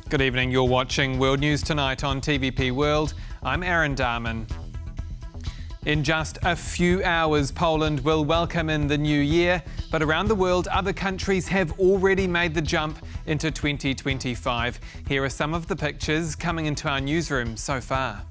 Good evening, you're watching World News Tonight on TVP World. I'm Aaron Darman. In just a few hours, Poland will welcome in the new year, but around the world, other countries have already made the jump into 2025. Here are some of the pictures coming into our newsroom so far.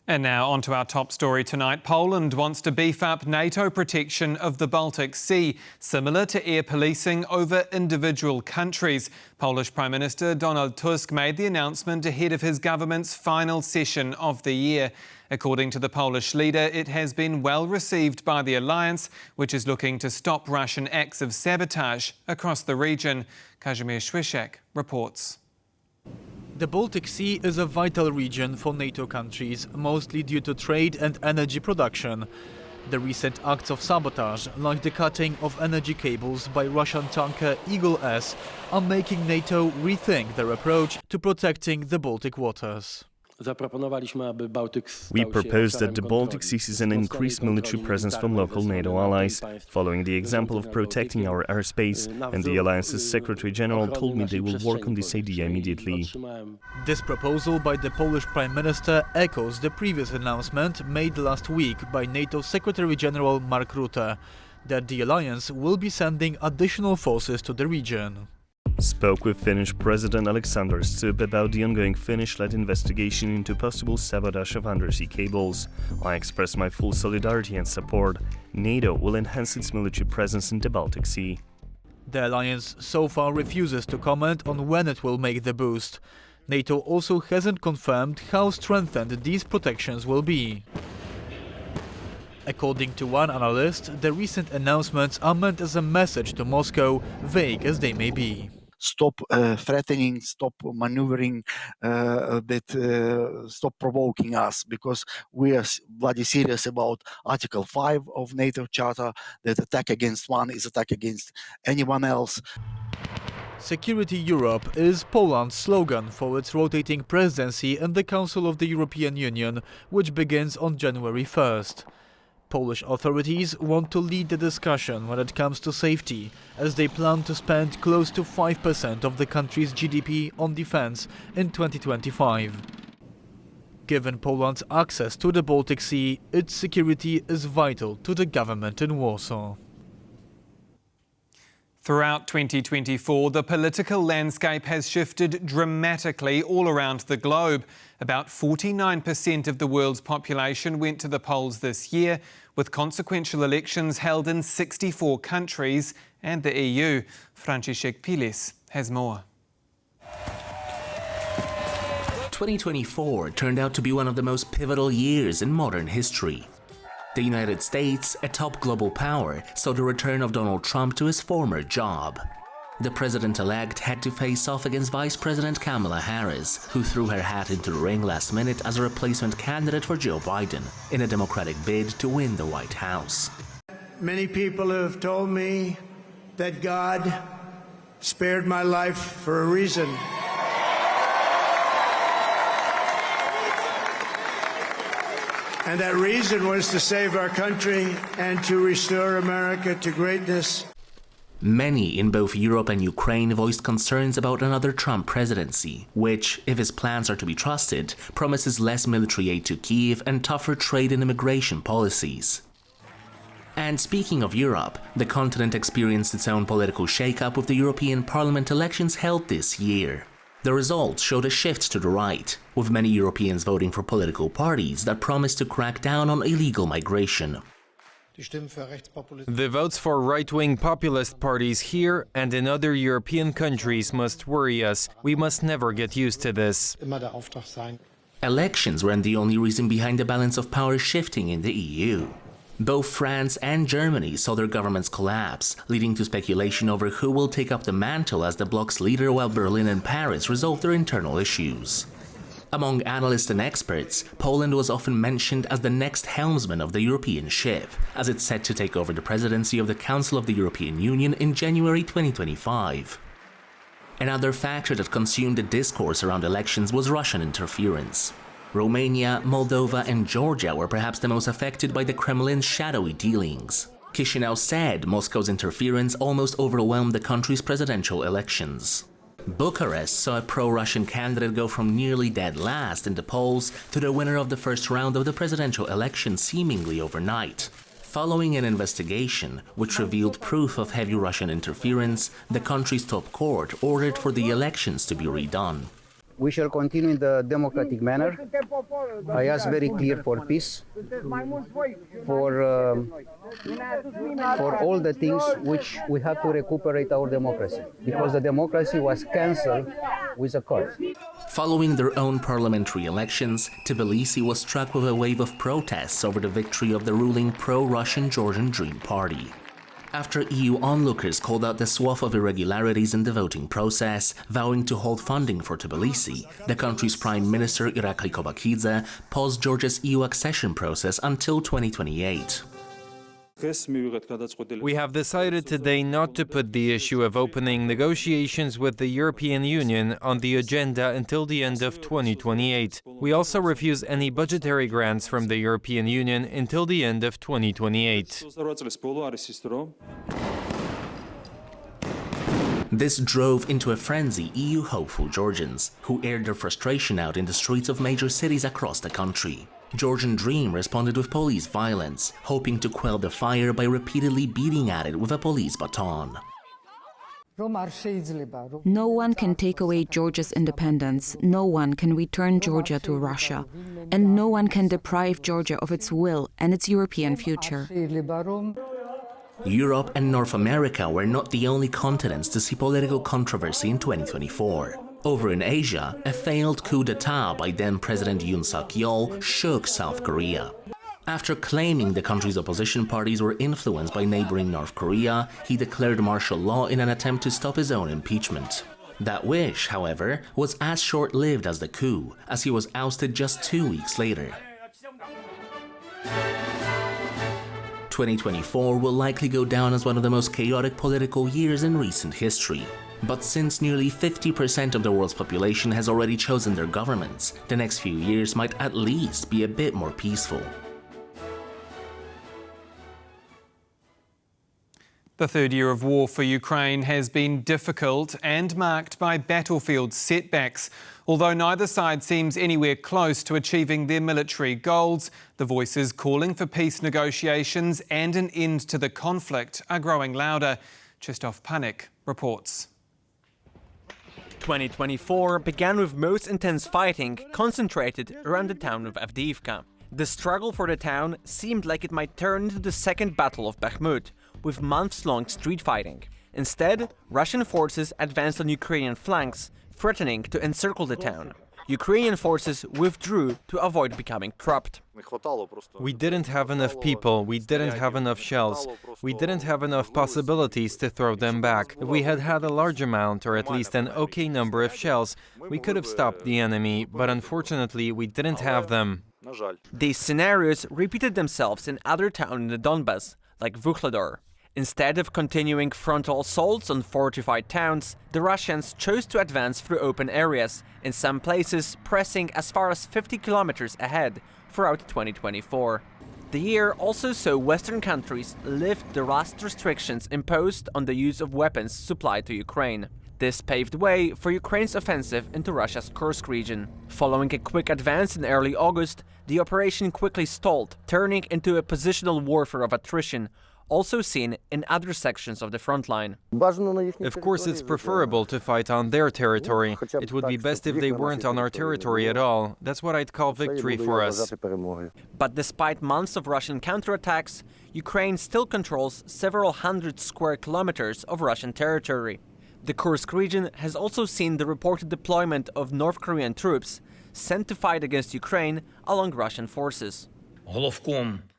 And now on to our top story tonight. Poland wants to beef up NATO protection of the Baltic Sea, similar to air policing over individual countries. Polish Prime Minister Donald Tusk made the announcement ahead of his government's final session of the year. According to the Polish leader, it has been well received by the alliance, which is looking to stop Russian acts of sabotage across the region. Kazimierz Słyszak reports. The Baltic Sea is a vital region for NATO countries, mostly due to trade and energy production. The recent acts of sabotage, like the cutting of energy cables by Russian tanker Eagle S, are making NATO rethink their approach to protecting the Baltic waters. We proposed that the Baltic Sea sees an increased military presence from local NATO allies, following the example of protecting our airspace, and the Alliance's Secretary-General told me they will work on this idea immediately. This proposal by the Polish Prime Minister echoes the previous announcement made last week by NATO Secretary-General Mark Rutte, that the Alliance will be sending additional forces to the region. Spoke with Finnish President Alexander Stubb about the ongoing Finnish-led investigation into possible sabotage of undersea cables. I express my full solidarity and support. NATO will enhance its military presence in the Baltic Sea. The alliance so far refuses to comment on when it will make the boost. NATO also hasn't confirmed how strengthened these protections will be. According to one analyst, the recent announcements are meant as a message to Moscow, vague as they may be. Stop threatening, stop maneuvering, stop provoking us, because we are bloody serious about Article 5 of NATO Charter, that attack against one is attack against anyone else. Security Europe is Poland's slogan for its rotating presidency in the Council of the European Union, which begins on January 1st. Polish authorities want to lead the discussion when it comes to safety, as they plan to spend close to 5% of the country's GDP on defense in 2025. Given Poland's access to the Baltic Sea, its security is vital to the government in Warsaw. Throughout 2024, the political landscape has shifted dramatically all around the globe. About 49% of the world's population went to the polls this year, with consequential elections held in 64 countries and the EU. Franciszek Pilis has more. 2024 turned out to be one of the most pivotal years in modern history. The United States, a top global power, saw the return of Donald Trump to his former job. The president-elect had to face off against Vice President Kamala Harris, who threw her hat into the ring last minute as a replacement candidate for Joe Biden in a Democratic bid to win the White House. Many people have told me that God spared my life for a reason. And that reason was to save our country and to restore America to greatness. Many in both Europe and Ukraine voiced concerns about another Trump presidency, which, if his plans are to be trusted, promises less military aid to Kyiv and tougher trade and immigration policies. And speaking of Europe, the continent experienced its own political shake-up with the European Parliament elections held this year. The results showed a shift to the right, with many Europeans voting for political parties that promised to crack down on illegal migration. The votes for right-wing populist parties here and in other European countries must worry us. We must never get used to this. Elections weren't the only reason behind the balance of power shifting in the EU. Both France and Germany saw their governments collapse, leading to speculation over who will take up the mantle as the bloc's leader while Berlin and Paris resolve their internal issues. Among analysts and experts, Poland was often mentioned as the next helmsman of the European ship, as it's set to take over the presidency of the Council of the European Union in January 2025. Another factor that consumed the discourse around elections was Russian interference. Romania, Moldova and Georgia were perhaps the most affected by the Kremlin's shadowy dealings. Chisinau said Moscow's interference almost overwhelmed the country's presidential elections. Bucharest saw a pro-Russian candidate go from nearly dead last in the polls to the winner of the first round of the presidential election seemingly overnight. Following an investigation which revealed proof of heavy Russian interference, the country's top court ordered for the elections to be redone. We shall continue in the democratic manner. I ask very clear for peace, for all the things which we have to recuperate our democracy, because the democracy was cancelled with a court. Following their own parliamentary elections, Tbilisi was struck with a wave of protests over the victory of the ruling pro-Russian Georgian Dream Party. After EU onlookers called out the swath of irregularities in the voting process, vowing to hold funding for Tbilisi, the country's Prime Minister Irakli Kobakidze paused Georgia's EU accession process until 2028. We have decided today not to put the issue of opening negotiations with the European Union on the agenda until the end of 2028. We also refuse any budgetary grants from the European Union until the end of 2028. This drove into a frenzy EU-hopeful Georgians, who aired their frustration out in the streets of major cities across the country. Georgian Dream responded with police violence, hoping to quell the fire by repeatedly beating at it with a police baton. No one can take away Georgia's independence, no one can return Georgia to Russia, and no one can deprive Georgia of its will and its European future. Europe and North America were not the only continents to see political controversy in 2024. Over in Asia, a failed coup d'etat by then-President Yoon Suk-yeol shook South Korea. After claiming the country's opposition parties were influenced by neighboring North Korea, he declared martial law in an attempt to stop his own impeachment. That wish, however, was as short-lived as the coup, as he was ousted just 2 weeks later. 2024 will likely go down as one of the most chaotic political years in recent history. But since nearly 50% of the world's population has already chosen their governments, the next few years might at least be a bit more peaceful. The third year of war for Ukraine has been difficult and marked by battlefield setbacks. Although neither side seems anywhere close to achieving their military goals, the voices calling for peace negotiations and an end to the conflict are growing louder. Krzysztof Panik reports. 2024 began with most intense fighting concentrated around the town of Avdiivka. The struggle for the town seemed like it might turn into the Second Battle of Bakhmut, with months-long street fighting. Instead, Russian forces advanced on Ukrainian flanks, threatening to encircle the town. Ukrainian forces withdrew to avoid becoming trapped. We didn't have enough people, we didn't have enough shells, we didn't have enough possibilities to throw them back. If we had had a large amount, or at least an okay number of shells, we could have stopped the enemy, but unfortunately we didn't have them. These scenarios repeated themselves in other towns in the Donbas, like Vuhledar. Instead of continuing frontal assaults on fortified towns, the Russians chose to advance through open areas, in some places pressing as far as 50 kilometers ahead throughout 2024. The year also saw Western countries lift the vast restrictions imposed on the use of weapons supplied to Ukraine. This paved way for Ukraine's offensive into Russia's Kursk region. Following a quick advance in early August, the operation quickly stalled, turning into a positional warfare of attrition, also seen in other sections of the front line. Of course, it's preferable to fight on their territory. It would be best if they weren't on our territory at all. That's what I'd call victory for us. But despite months of Russian counterattacks, Ukraine still controls several hundred square kilometers of Russian territory. The Kursk region has also seen the reported deployment of North Korean troops sent to fight against Ukraine along Russian forces.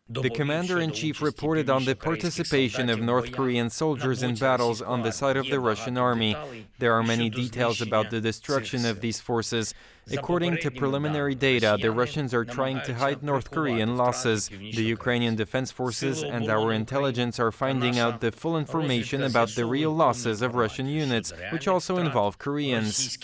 The commander-in-chief reported on the participation of North Korean soldiers in battles on the side of the Russian army. There are many details about the destruction of these forces. According to preliminary data, the Russians are trying to hide North Korean losses. The Ukrainian defense forces and our intelligence are finding out the full information about the real losses of Russian units, which also involve Koreans.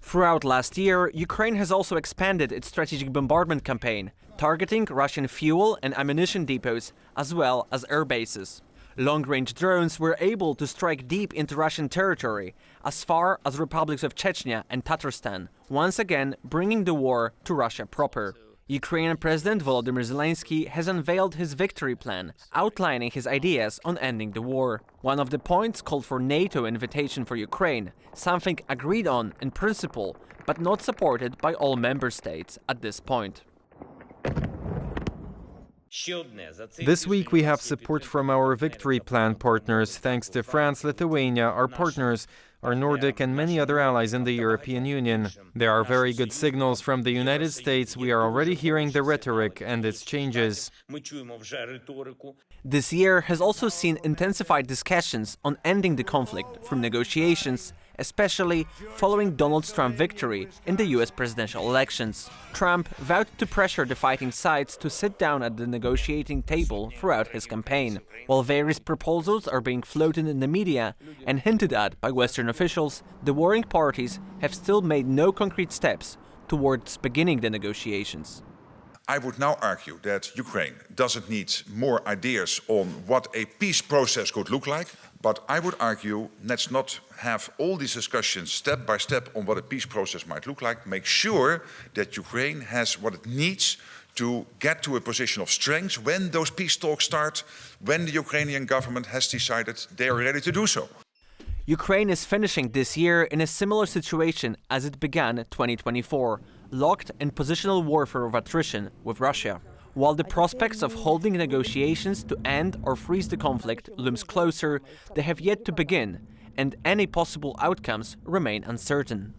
Throughout last year, Ukraine has also expanded its strategic bombardment campaign, targeting Russian fuel and ammunition depots, as well as air bases. Long-range drones were able to strike deep into Russian territory, as far as republics of Chechnya and Tatarstan, once again bringing the war to Russia proper. Ukrainian President Volodymyr Zelensky has unveiled his victory plan, outlining his ideas on ending the war. One of the points called for NATO invitation for Ukraine, something agreed on in principle, but not supported by all member states at this point. This week we have support from our victory plan partners, thanks to France, Lithuania, our partners, our Nordic and many other allies in the European Union. There are very good signals from the United States. We are already hearing the rhetoric and its changes. This year has also seen intensified discussions on ending the conflict through negotiations, especially following Donald Trump's victory in the US presidential elections. Trump vowed to pressure the fighting sides to sit down at the negotiating table throughout his campaign. While various proposals are being floated in the media and hinted at by Western officials, the warring parties have still made no concrete steps towards beginning the negotiations. I would now argue that Ukraine doesn't need more ideas on what a peace process could look like, but I would argue let's not have all these discussions step by step on what a peace process might look like. Make sure that Ukraine has what it needs to get to a position of strength when those peace talks start, when the Ukrainian government has decided they are ready to do so. Ukraine is finishing this year in a similar situation as it began 2024, locked in positional warfare of attrition with Russia. While the prospects of holding negotiations to end or freeze the conflict looms closer, they have yet to begin, and any possible outcomes remain uncertain.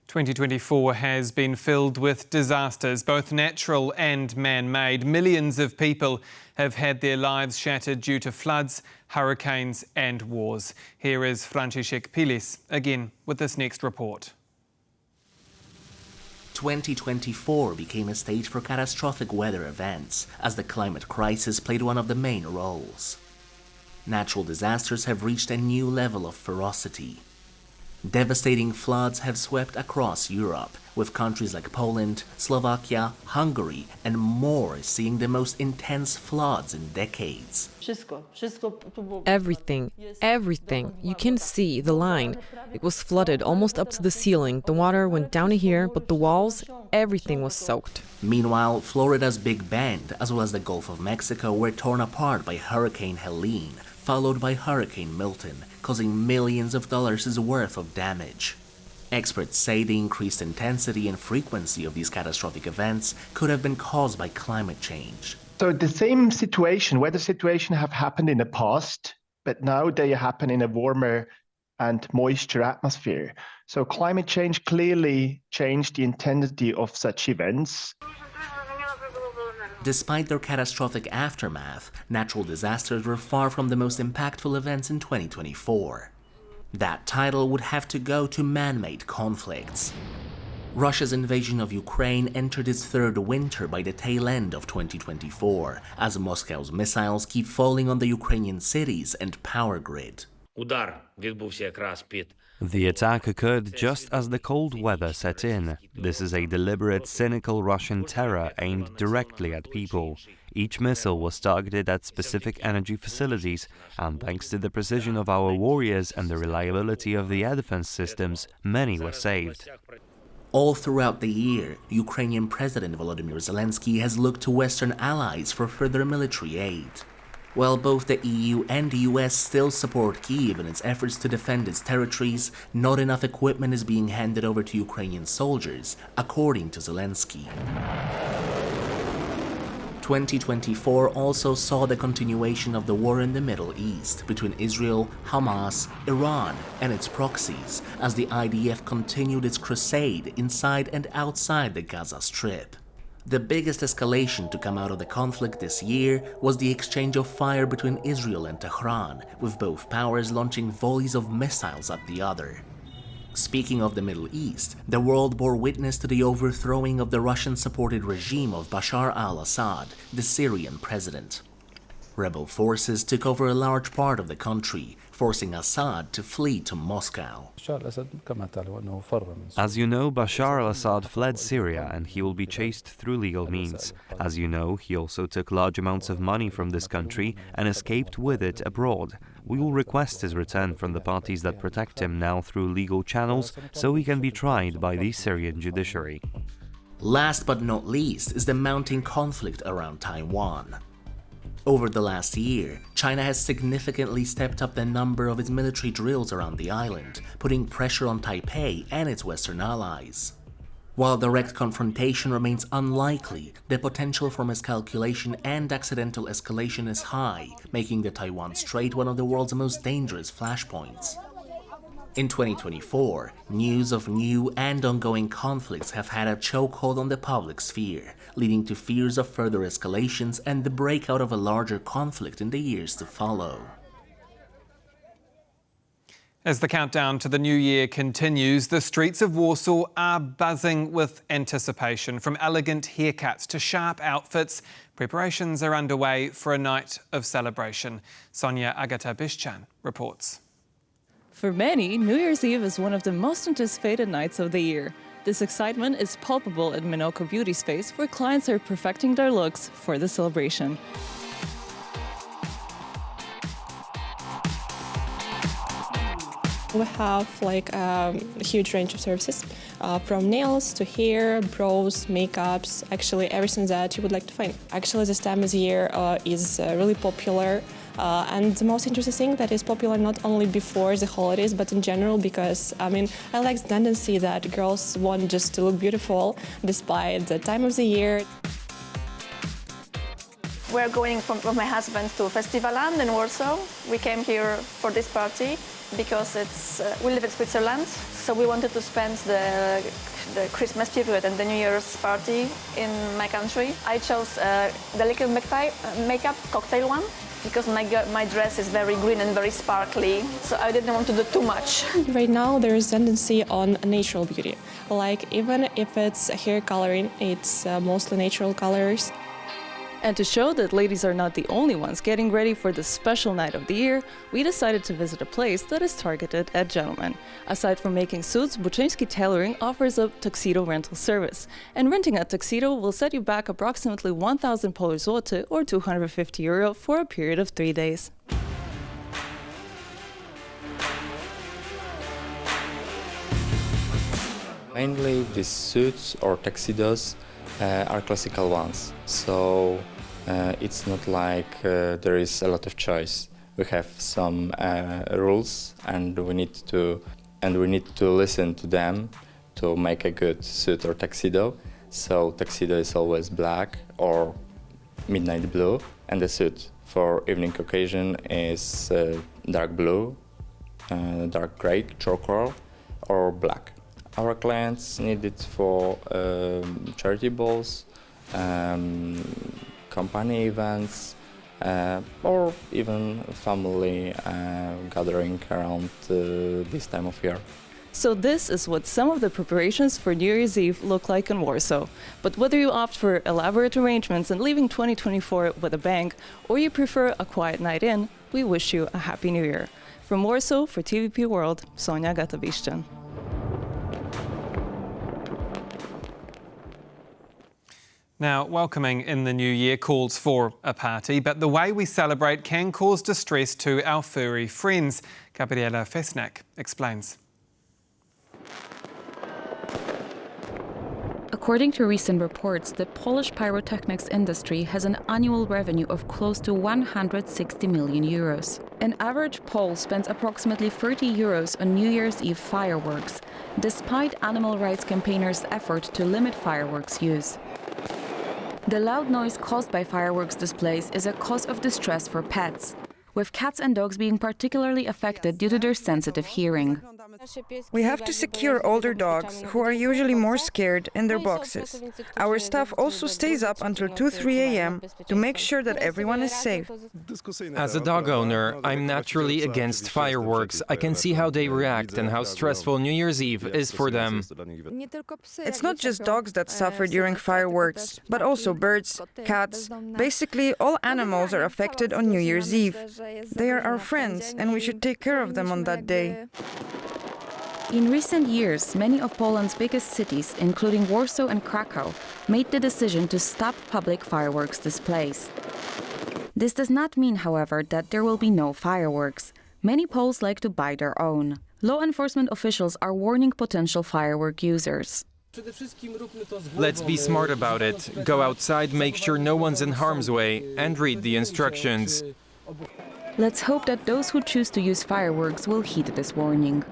2024 has been filled with disasters, both natural and man-made. Millions of people have had their lives shattered due to floods, hurricanes and wars. Here is Franciszek Pilis again with this next report. 2024 became a stage for catastrophic weather events, as the climate crisis played one of the main roles. Natural disasters have reached a new level of ferocity. Devastating floods have swept across Europe, with countries like Poland, Slovakia, Hungary, and more seeing the most intense floods in decades. Everything. You can see the line. It was flooded almost up to the ceiling. The water went down to here, but the walls, everything was soaked. Meanwhile, Florida's Big Bend, as well as the Gulf of Mexico, were torn apart by Hurricane Helene, followed by Hurricane Milton, causing millions of dollars' worth of damage. Experts say the increased intensity and frequency of these catastrophic events could have been caused by climate change. So the same situation, weather situation, have happened in the past, but now they happen in a warmer and moisture atmosphere. So climate change clearly changed the intensity of such events. Despite their catastrophic aftermath, natural disasters were far from the most impactful events in 2024. That title would have to go to man-made conflicts. Russia's invasion of Ukraine entered its third winter by the tail end of 2024, as Moscow's missiles keep falling on the Ukrainian cities and power grid. The attack occurred just as the cold weather set in. This is a deliberate, cynical Russian terror aimed directly at people. Each missile was targeted at specific energy facilities, and thanks to the precision of our warriors and the reliability of the air defense systems, many were saved. All throughout the year, Ukrainian President Volodymyr Zelensky has looked to Western allies for further military aid. While both the EU and the US still support Kyiv in its efforts to defend its territories, not enough equipment is being handed over to Ukrainian soldiers, according to Zelensky. 2024 also saw the continuation of the war in the Middle East between Israel, Hamas, Iran, and its proxies, as the IDF continued its crusade inside and outside the Gaza Strip. The biggest escalation to come out of the conflict this year was the exchange of fire between Israel and Tehran, with both powers launching volleys of missiles at the other. Speaking of the Middle East, the world bore witness to the overthrowing of the Russian-supported regime of Bashar al-Assad, the Syrian president. Rebel forces took over a large part of the country, forcing Assad to flee to Moscow. As you know, Bashar al-Assad fled Syria and he will be chased through legal means. As you know, he also took large amounts of money from this country and escaped with it abroad. We will request his return from the parties that protect him now through legal channels so he can be tried by the Syrian judiciary. Last but not least is the mounting conflict around Taiwan. Over the last year, China has significantly stepped up the number of its military drills around the island, putting pressure on Taipei and its Western allies. While direct confrontation remains unlikely, the potential for miscalculation and accidental escalation is high, making the Taiwan Strait one of the world's most dangerous flashpoints. In 2024, news of new and ongoing conflicts have had a chokehold on the public sphere, leading to fears of further escalations and the breakout of a larger conflict in the years to follow. As the countdown to the new year continues, the streets of Warsaw are buzzing with anticipation. From elegant haircuts to sharp outfits, preparations are underway for a night of celebration. Sonia Agata-Biszczan reports. For many, New Year's Eve is one of the most anticipated nights of the year. This excitement is palpable at Minoko Beauty Space, where clients are perfecting their looks for the celebration. We have a huge range of services, from nails to hair, brows, makeups, actually everything that you would like to find. Actually, this time of the year is really popular. And the most interesting thing that is popular not only before the holidays, but in general, because I like the tendency that girls want just to look beautiful despite the time of the year. We're going with my husband to Festivaland in Warsaw. We came here for this party because we live in Switzerland, so we wanted to spend the Christmas period and the New Year's party in my country. I chose the liquid makeup cocktail one, because my dress is very green and very sparkly, so I didn't want to do too much. Right now there is tendency on natural beauty. Like even if it's hair coloring, it's mostly natural colors. And to show that ladies are not the only ones getting ready for the special night of the year, we decided to visit a place that is targeted at gentlemen. Aside from making suits, Buczyński Tailoring offers a tuxedo rental service. And renting a tuxedo will set you back approximately 1,000 Polish zloty or €250 for a period of 3 days. Mainly these suits or tuxedos are classical ones, so it's not like there is a lot of choice. We have some rules, and we need to listen to them to make a good suit or tuxedo. So tuxedo is always black or midnight blue, and the suit for evening occasion is dark blue, dark gray, charcoal, or black. Our clients need it for charity balls, company events, or even family gathering around this time of year. So this is what some of the preparations for New Year's Eve look like in Warsaw. But whether you opt for elaborate arrangements and leaving 2024 with a bang, or you prefer a quiet night in, we wish you a Happy New Year. From Warsaw for TVP World, Sonia Agata-Biszczan. Now, welcoming in the new year calls for a party, but the way we celebrate can cause distress to our furry friends. Gabriela Fesnak explains. According to recent reports, the Polish pyrotechnics industry has an annual revenue of close to 160 million euros. An average Pole spends approximately 30 euros on New Year's Eve fireworks, despite animal rights campaigners' effort to limit fireworks use. The loud noise caused by fireworks displays is a cause of distress for pets, with cats and dogs being particularly affected due to their sensitive hearing. We have to secure older dogs, who are usually more scared, in their boxes. Our staff also stays up until 2-3 a.m. to make sure that everyone is safe. As a dog owner, I'm naturally against fireworks. I can see how they react and how stressful New Year's Eve is for them. It's not just dogs that suffer during fireworks, but also birds, cats. Basically, all animals are affected on New Year's Eve. They are our friends, and we should take care of them on that day. In recent years, many of Poland's biggest cities, including Warsaw and Krakow, made the decision to stop public fireworks displays. This does not mean, however, that there will be no fireworks. Many Poles like to buy their own. Law enforcement officials are warning potential firework users. Let's be smart about it. Go outside, make sure no one's in harm's way, and read the instructions. Let's hope that those who choose to use fireworks will heed this warning.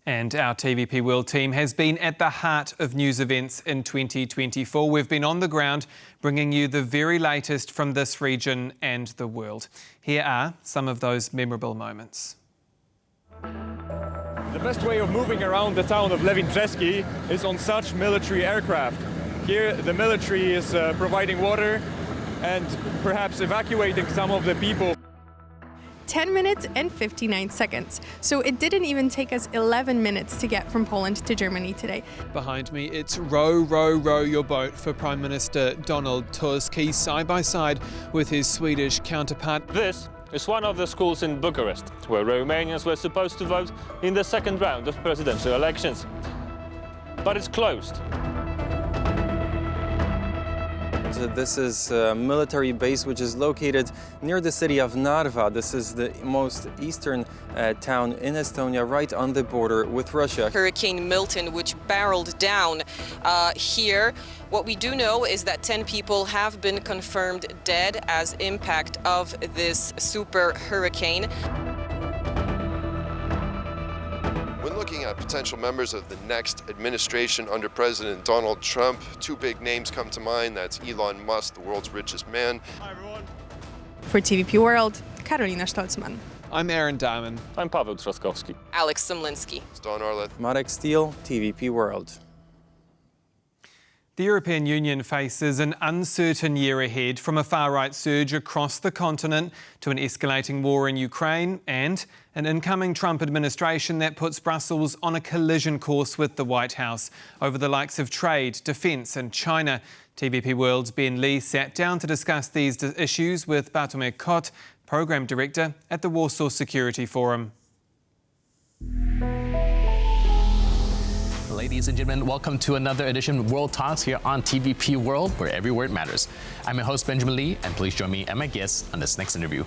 And our TVP World team has been at the heart of news events in 2024. We've been on the ground bringing you the very latest from this region and the world. Here are some of those memorable moments. The best way of moving around the town of Lewin Brzeski is on such military aircraft. Here the military is providing water and perhaps evacuating some of the people. 10 minutes and 59 seconds. So it didn't even take us 11 minutes to get from Poland to Germany today. Behind me, it's row, row, row your boat for Prime Minister Donald Tusk. He's side by side with his Swedish counterpart. This is one of the schools in Bucharest, where Romanians were supposed to vote in the second round of presidential elections. But it's closed. This is a military base which is located near the city of Narva. This is the most eastern town in Estonia, right on the border with Russia. Hurricane Milton, which barreled down here. What we do know is that 10 people have been confirmed dead as impact of this super hurricane. When looking at potential members of the next administration under President Donald Trump, two big names come to mind. That's Elon Musk, the world's richest man. Hi, everyone. For TVP World, Karolina Stolzman. I'm Aaron Darman. I'm Paweł Trzaskowski. Alex Simlinski. It's Don Arleth. Marek Steele, TVP World. The European Union faces an uncertain year ahead, from a far-right surge across the continent to an escalating war in Ukraine and an incoming Trump administration that puts Brussels on a collision course with the White House over the likes of trade, defence and China. TVP World's Ben Lee sat down to discuss these issues with Bartłomiej Kot, Programme Director at the Warsaw Security Forum. Ladies and gentlemen, welcome to another edition of World Talks here on TVP World, where every word matters. I'm your host, Benjamin Lee, and please join me and my guests on this next interview.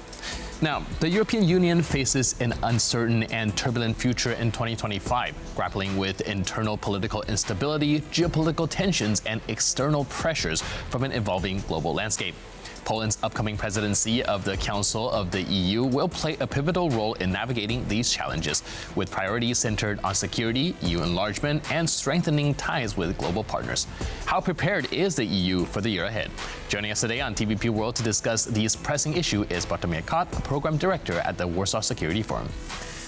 Now, the European Union faces an uncertain and turbulent future in 2025, grappling with internal political instability, geopolitical tensions, and external pressures from an evolving global landscape. Poland's upcoming presidency of the Council of the EU will play a pivotal role in navigating these challenges, with priorities centered on security, EU enlargement, and strengthening ties with global partners. How prepared is the EU for the year ahead? Joining us today on TVP World to discuss these pressing issues is Bartłomiej Kot, Program Director at the Warsaw Security Forum.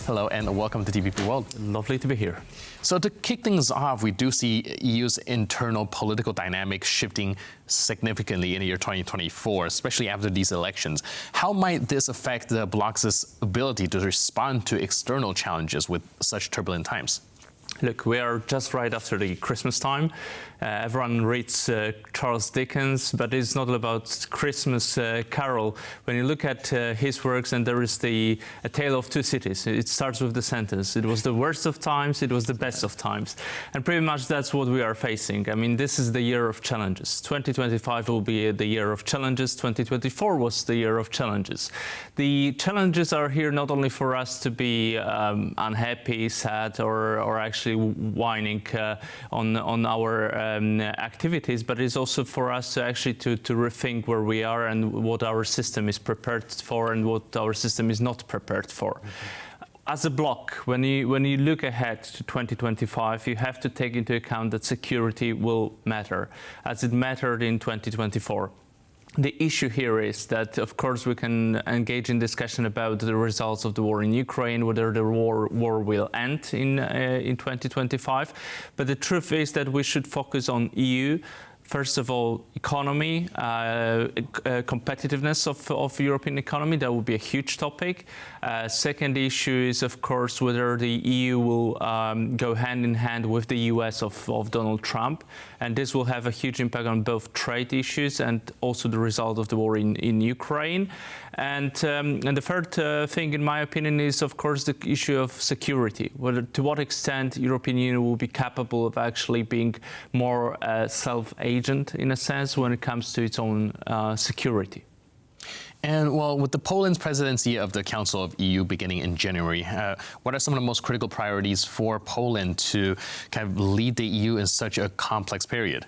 Hello and welcome to TVP World. Lovely to be here. So to kick things off, we do see EU's internal political dynamics shifting significantly in the year 2024, especially after these elections. How might this affect the bloc's ability to respond to external challenges with such turbulent times? Look, we are just right after the Christmas time. Everyone reads Charles Dickens, but it's not about Christmas Carol. When you look at his works, and there is A Tale of Two Cities, it starts with the sentence, it was the worst of times, it was the best of times. And pretty much that's what we are facing. I mean, this is the year of challenges. 2025 will be the year of challenges. 2024 was the year of challenges. The challenges are here not only for us to be unhappy, sad, or actually whining on our activities, but it's also for us to actually to rethink where we are and what our system is prepared for and what our system is not prepared for. As a bloc, when you look ahead to 2025, you have to take into account that security will matter, as it mattered in 2024. The issue here is that, of course, we can engage in discussion about the results of the war in Ukraine, whether the war will end in 2025. But the truth is that we should focus on EU. First of all, economy, competitiveness of European economy, that would be a huge topic. Second issue is, of course, whether the EU will go hand in hand with the US of Donald Trump. And this will have a huge impact on both trade issues and also the result of the war in Ukraine. And the third thing, in my opinion, is, of course, the issue of security. To what extent European Union will be capable of actually being more self-agent, in a sense, when it comes to its own security. And well, with the Poland's presidency of the Council of EU beginning in January, what are some of the most critical priorities for Poland to kind of lead the EU in such a complex period?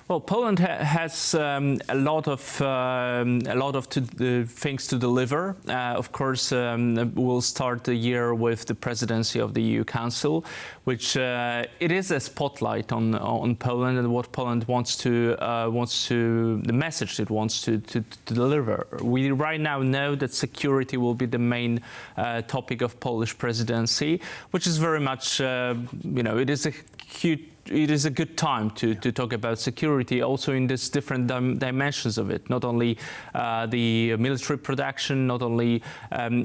Well, Poland has a lot of things to deliver. Of course, we'll start the year with the presidency of the EU Council, which it is a spotlight on Poland and what Poland wants to the message it wants to deliver. We right now know that security will be the main topic of Polish presidency, which is very much it is a good time to talk about security, also in these different dimensions of it. Not only the military production, not only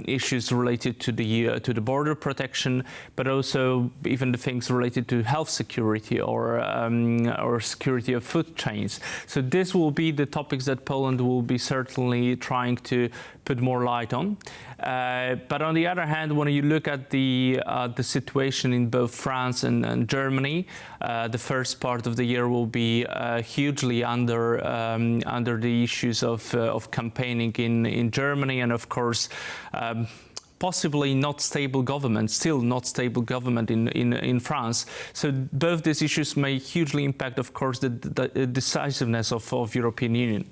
issues related to the border protection, but also even the things related to health security or security of food chains. So this will be the topics that Poland will be certainly trying to put more light on. But on the other hand, when you look at the situation in both France and Germany, the first part of the year will be hugely under the issues of campaigning in Germany, and of course possibly not stable government, still not stable government in France. So both these issues may hugely impact, of course, the decisiveness of European Union.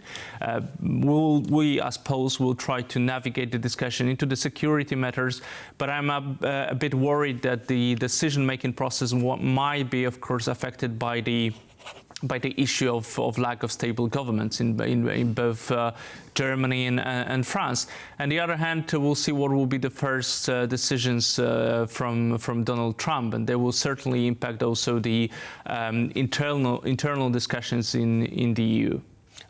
We as Poles will try to navigate the discussion into the security matters, but I'm a bit worried that the decision-making process might be, of course, affected by the issue of lack of stable governments in both Germany and France. On the other hand, we'll see what will be the first decisions from Donald Trump, and they will certainly impact also the internal discussions in the EU.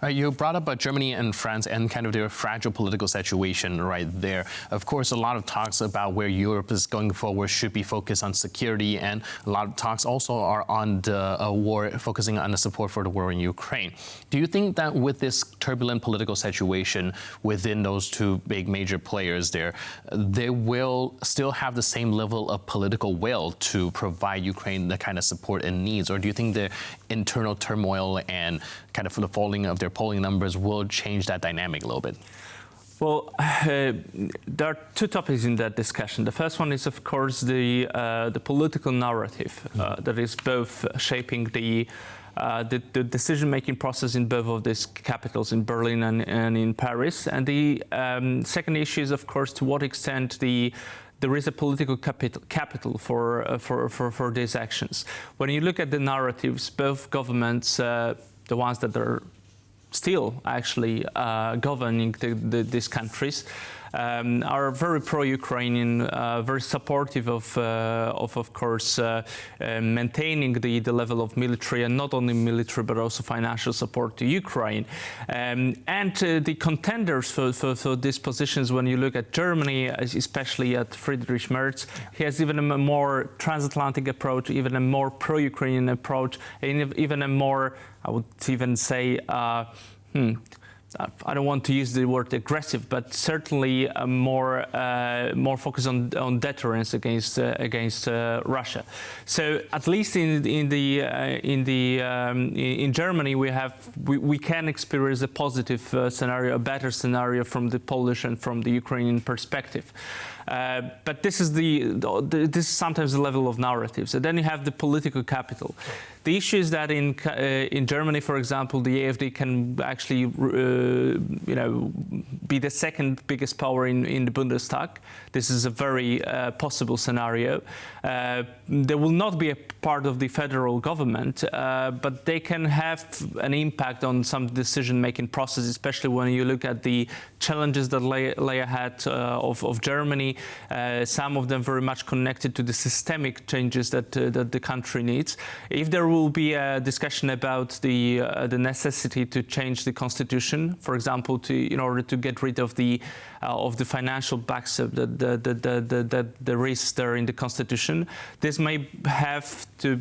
You brought up Germany and France and kind of their fragile political situation right there. Of course, a lot of talks about where Europe is going forward should be focused on security, and a lot of talks also are on the war, focusing on the support for the war in Ukraine. Do you think that with this turbulent political situation within those two big major players there, they will still have the same level of political will to provide Ukraine the kind of support it needs? Or do you think the internal turmoil and kind of the falling of their polling numbers will change that dynamic a little bit? Well, there are two topics in that discussion. The first one is, of course, the political narrative that is both shaping the decision-making process in both of these capitals, in Berlin and in Paris. And the second issue is, of course, to what extent there is a political capital for these actions. When you look at the narratives, both governments, the ones that are still actually governing these countries, are very pro-Ukrainian, very supportive of course, maintaining the level of military, and not only military but also financial support to Ukraine. And the contenders for these positions, when you look at Germany, especially at Friedrich Merz, he has even a more transatlantic approach, even a more pro-Ukrainian approach, and even a more, I would even say, I don't want to use the word aggressive, but certainly more focus on deterrence against Russia. So at least in Germany we can experience a positive scenario, a better scenario from the Polish and from the Ukrainian perspective. But this is sometimes the level of narratives. And then you have the political capital. The issue is that in Germany, for example, the AfD can actually be the second biggest power in the Bundestag. This is a very possible scenario. They will not be a part of the federal government, but they can have an impact on some decision-making process, especially when you look at the challenges that lay ahead of Germany. Some of them very much connected to the systemic changes that the country needs. If there will be a discussion about the necessity to change the constitution, for example, in order to get rid of the financial backstop that there is there in the constitution, this may have to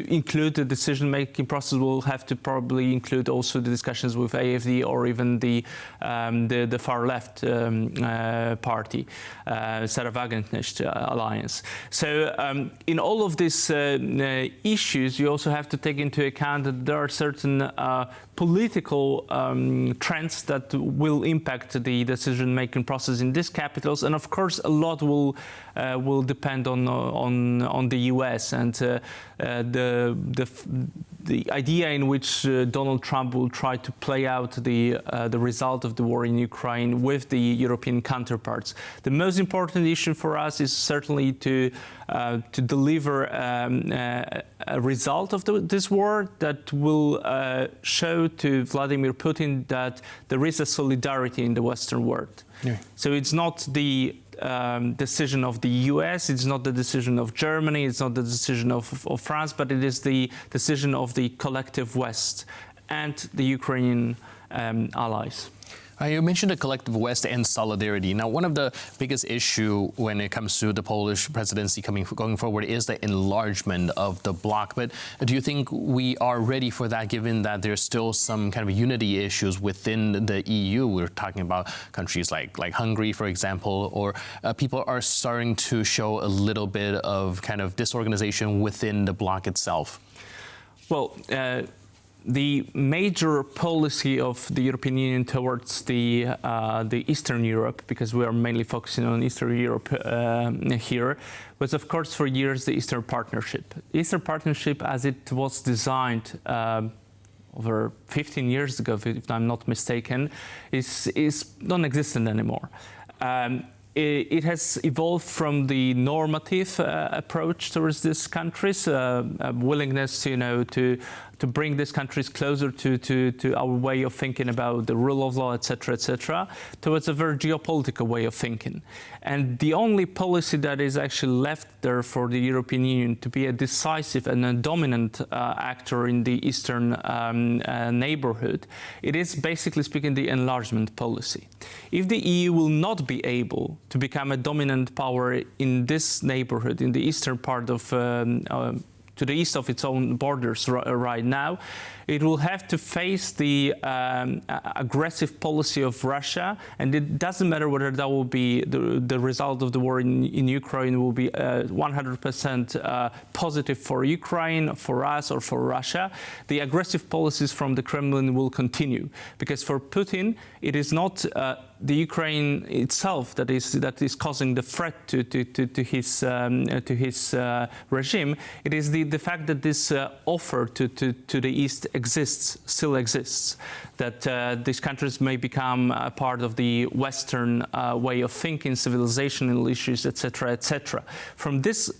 include the decision-making process. Will have to probably include also the discussions with AfD or even the far left party, Sarah-Wagenknecht alliance. So in all of these issues, you also have to take into account that there are certain political trends that will impact the decision-making process in these capitals, and of course, a lot will depend on the U.S. and the idea in which Donald Trump will try to play out the result of the war in Ukraine with the European counterparts. The most important issue for us is certainly to deliver a result of this war that will show to Vladimir Putin that there is a solidarity in the Western world. Yeah. So it's not the decision of the US, it's not the decision of Germany, it's not the decision of France, but it is the decision of the collective West and the Ukrainian allies. You mentioned the collective West and solidarity. Now, one of the biggest issue when it comes to the Polish presidency going forward is the enlargement of the bloc. But do you think we are ready for that, given that there's still some kind of unity issues within the EU? We're talking about countries like Hungary, for example, or people are starting to show a little bit of kind of disorganization within the bloc itself. Well, the major policy of the European Union towards the Eastern Europe, because we are mainly focusing on Eastern Europe here, was of course for years the Eastern Partnership. Eastern Partnership, as it was designed over 15 years ago, if I'm not mistaken, is non-existent anymore. It has evolved from the normative approach towards these countries, willingness, to bring these countries closer to our way of thinking about the rule of law, etc., towards a very geopolitical way of thinking. And the only policy that is actually left there for the European Union to be a decisive and a dominant actor in the Eastern neighborhood, it is basically speaking the enlargement policy. If the EU will not be able to become a dominant power in this neighborhood, in the eastern part of to the east of its own borders right now, it will have to face the aggressive policy of Russia, and it doesn't matter whether that will be the result of the war in Ukraine will be 100% positive for Ukraine, for us, or for Russia. The aggressive policies from the Kremlin will continue, because for Putin, it is not the Ukraine itself that is causing the threat to his regime. It is the fact that this offer to the East still exists, that these countries may become a part of the Western way of thinking, civilizational issues, etc., etc. From this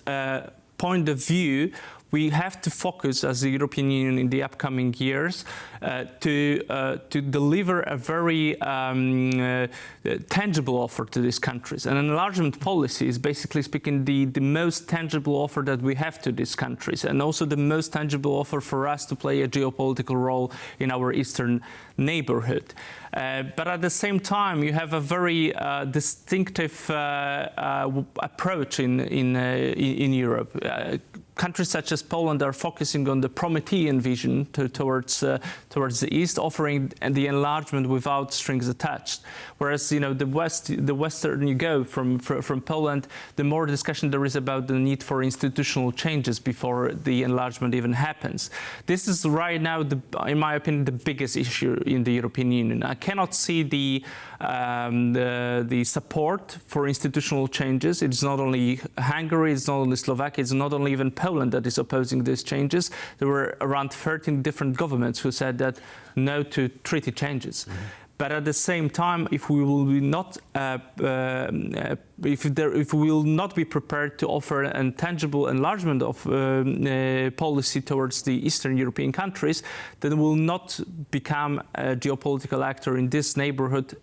point of view, we have to focus as the European Union in the upcoming years to deliver a very tangible offer to these countries. And an enlargement policy is basically speaking the most tangible offer that we have to these countries, and also the most tangible offer for us to play a geopolitical role in our eastern neighborhood. But at the same time, you have a very distinctive approach in Europe. Countries such as Poland are focusing on the Promethean vision towards the east, offering the enlargement without strings attached. Whereas, the western you go from Poland, the more discussion there is about the need for institutional changes before the enlargement even happens. This is right now, in my opinion, the biggest issue in the European Union. I cannot see the support for institutional changes. It's not only Hungary, it's not only Slovakia, it's not only even Poland that is opposing these changes. There were around 13 different governments who said that no to treaty changes. Mm-hmm. But at the same time, if we will not be prepared to offer a tangible enlargement of policy towards the Eastern European countries, then we will not become a geopolitical actor in this neighborhood.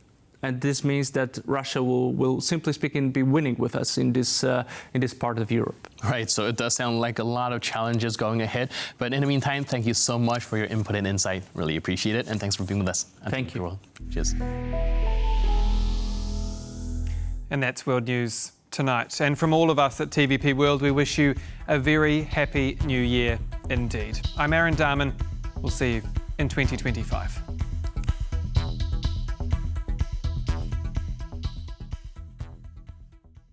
And this means that Russia will simply speaking, be winning with us in this part of Europe. Right, so it does sound like a lot of challenges going ahead. But in the meantime, thank you so much for your input and insight. Really appreciate it. And thanks for being with us. Thank you. World. Cheers. And that's World News tonight. And from all of us at TVP World, we wish you a very happy new year indeed. I'm Aaron Darman. We'll see you in 2025.